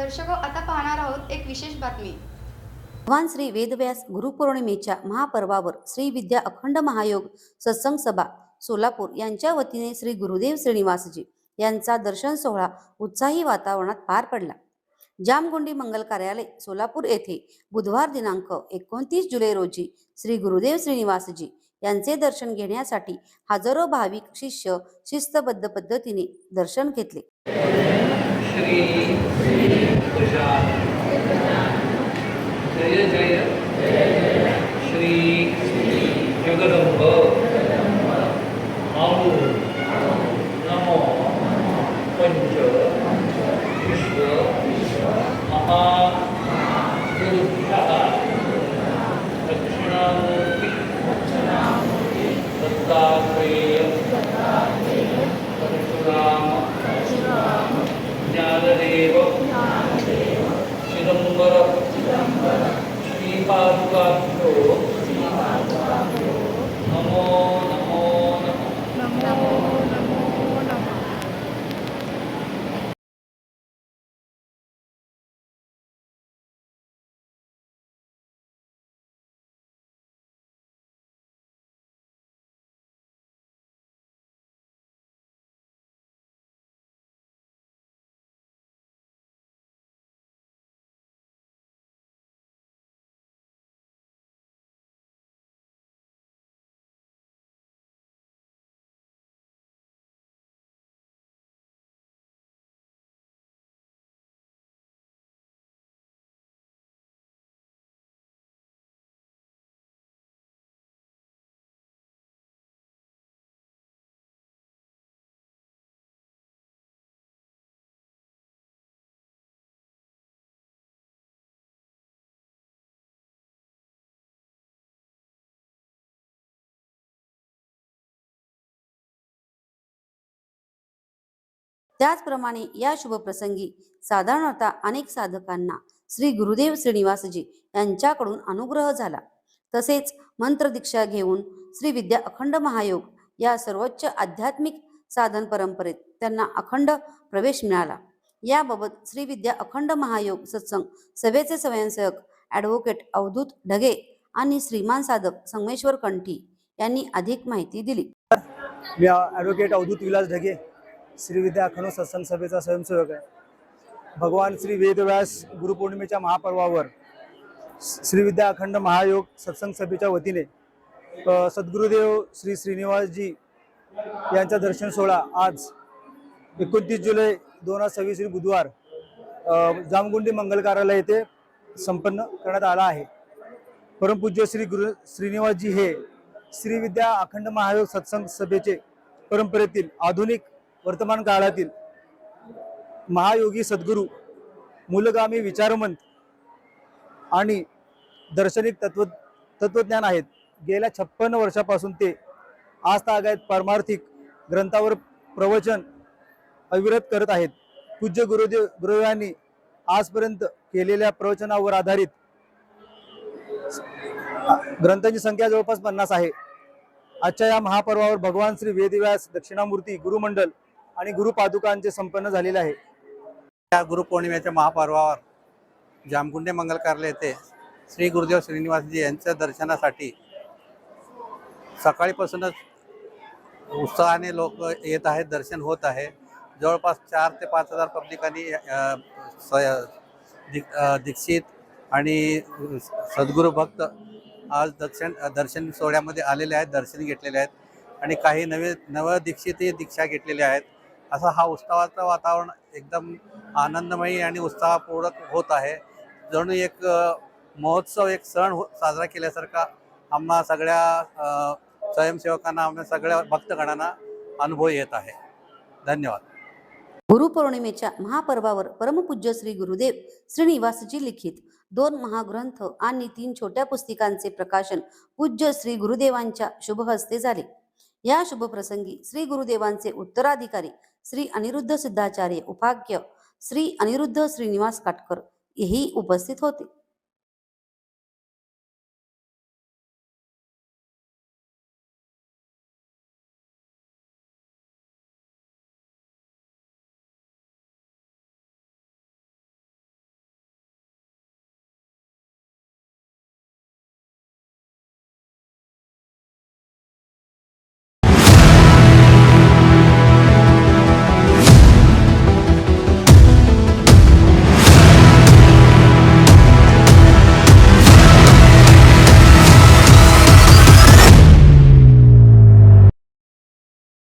दर्शको, आता पाहणार आहोत एक विशेष बातमी. भगवान श्री वेदव्यास गुरुपौर्णिमेच्या महापर्वावर श्री विद्या अखंड महायोग सत्संग सभा सोलापूर यांच्या वतीने श्री गुरुदेव श्रीनिवासजी यांचा दर्शन सोहळा उत्साही वातावरणात पार पडला. जामगुंडी मंगल कार्यालय सोलापूर येथे बुधवार दिनांक 29 जुलै रोजी श्री गुरुदेव श्रीनिवासजी यांचे दर्शन घेण्यासाठी हजारो भाविक शिष्य शिस्तबद्ध पद्धतीने दर्शन घेतले. श्री जय जय श्री जगदंब आओ नमो पंच विश्व महागुरुभ्यः दक्षिणामूर्ति दत्तात्रेय परशुराम ज्ञानदेव चिदंबर श्रीपादुकाभ्यो नमो नमो नमो. त्याचप्रमाणे या शुभप्रसंगी साधारणतः अनेक साधकांना श्री गुरुदेव श्रीनिवासजी यांच्याकडून अनुग्रह झाला. तसेच मंत्रदीक्षा घेऊन श्री विद्या अखंड महायोग या सर्वोच्च आध्यात्मिक साधन परंपरेत त्यांना अखंड प्रवेश मिळाला. याबाबत श्री विद्या अखंड महायोग सत्संग सभेचे स्वयंसेवक ॲडव्होकेट अवधूत ढगे आणि श्रीमान साधक संगमेश्वर कंठी यांनी अधिक माहिती दिली. मी ॲडव्होकेट अवधूत विलास ढगे, श्री विद्या अखंड सत्संग सभेचा स्वयंसेवक आहे. भगवान श्री वेदव्यास गुरुपौर्णिमेच्या महापर्वावर श्री विद्या अखंड महायोग सत्संग सभेच्या वतीने सद्गुरुदेव श्री श्रीनिवासजी यांचा दर्शन सोहळा आज 29 जुलै 2026 बुधवार जामगुंडी मंगल कार्यालय येथे संपन्न करण्यात आला आहे. परमपूज्य श्री गुरु श्रीनिवासजी हे श्री विद्या अखंड महायोग सत्संग सभेचे परंपरेतील आधुनिक वर्तमान काळातील महायोगी सद्गुरू, मूलगामी विचारवंत आणि दार्शनिक तत्वज्ञान आहेत. गेल्या 56 वर्षापासून ते आजतागायत पारमार्थिक ग्रंथावर प्रवचन अविरत करत आहेत. पूज्य गुरुदेवांनी आजपर्यंत केलेल्या प्रवचनावर आधारित ग्रंथांची संख्या जवळपास 50 आहे. आजच्या या महापर्वावर भगवान श्री वेदव्यास दक्षिणामूर्ती गुरुमंडल आणि गुरुपादुकांचे संपन्न झालेले आहे. या गुरुपौर्णिमेच्या महापर्वावर जामगुंडे मंगल कार्यालय येथे श्री गुरुदेव श्रीनिवासजी यांच्या दर्शनासाठी सकाळीपासूनच उत्साहाने लोक येत आहेत, दर्शन होत आहे. जवळपास 4 ते 5 हजार पब्लिकांनी दीक्षित आणि सद्गुरू भक्त आज दर्शन सोहळ्यामध्ये आलेले आहेत, दर्शन घेतलेले आहेत आणि काही नव दीक्षितही दीक्षा घेतलेले आहेत. असा हा उत्सवाचं वातावरण एकदम आनंदमयी आणि उत्साहपूर्वक होत आहे. जणू एक महोत्सव, एक सण साजरा केल्यासारखा आम्हा सगळ्या स्वयंसेवकांना, आम्हा सगळ्या भक्तगणांना अनुभव येत आहे. धन्यवाद. गुरुपौर्णिमेच्या महापर्वावर परमपूज्य श्री गुरुदेव श्रीनिवासजी लिखित 2 महाग्रंथ आणि 3 छोट्या पुस्तिकांचे प्रकाशन पूज्य श्री गुरुदेवांच्या शुभहस्ते झाले. या शुभप्रसंगी श्री गुरुदेवांचे उत्तराधिकारी श्री अनिरुद्ध सिद्धाचार्य उपाख्य श्री अनिरुद्ध श्रीनिवास काटकर हेही उपस्थित होते.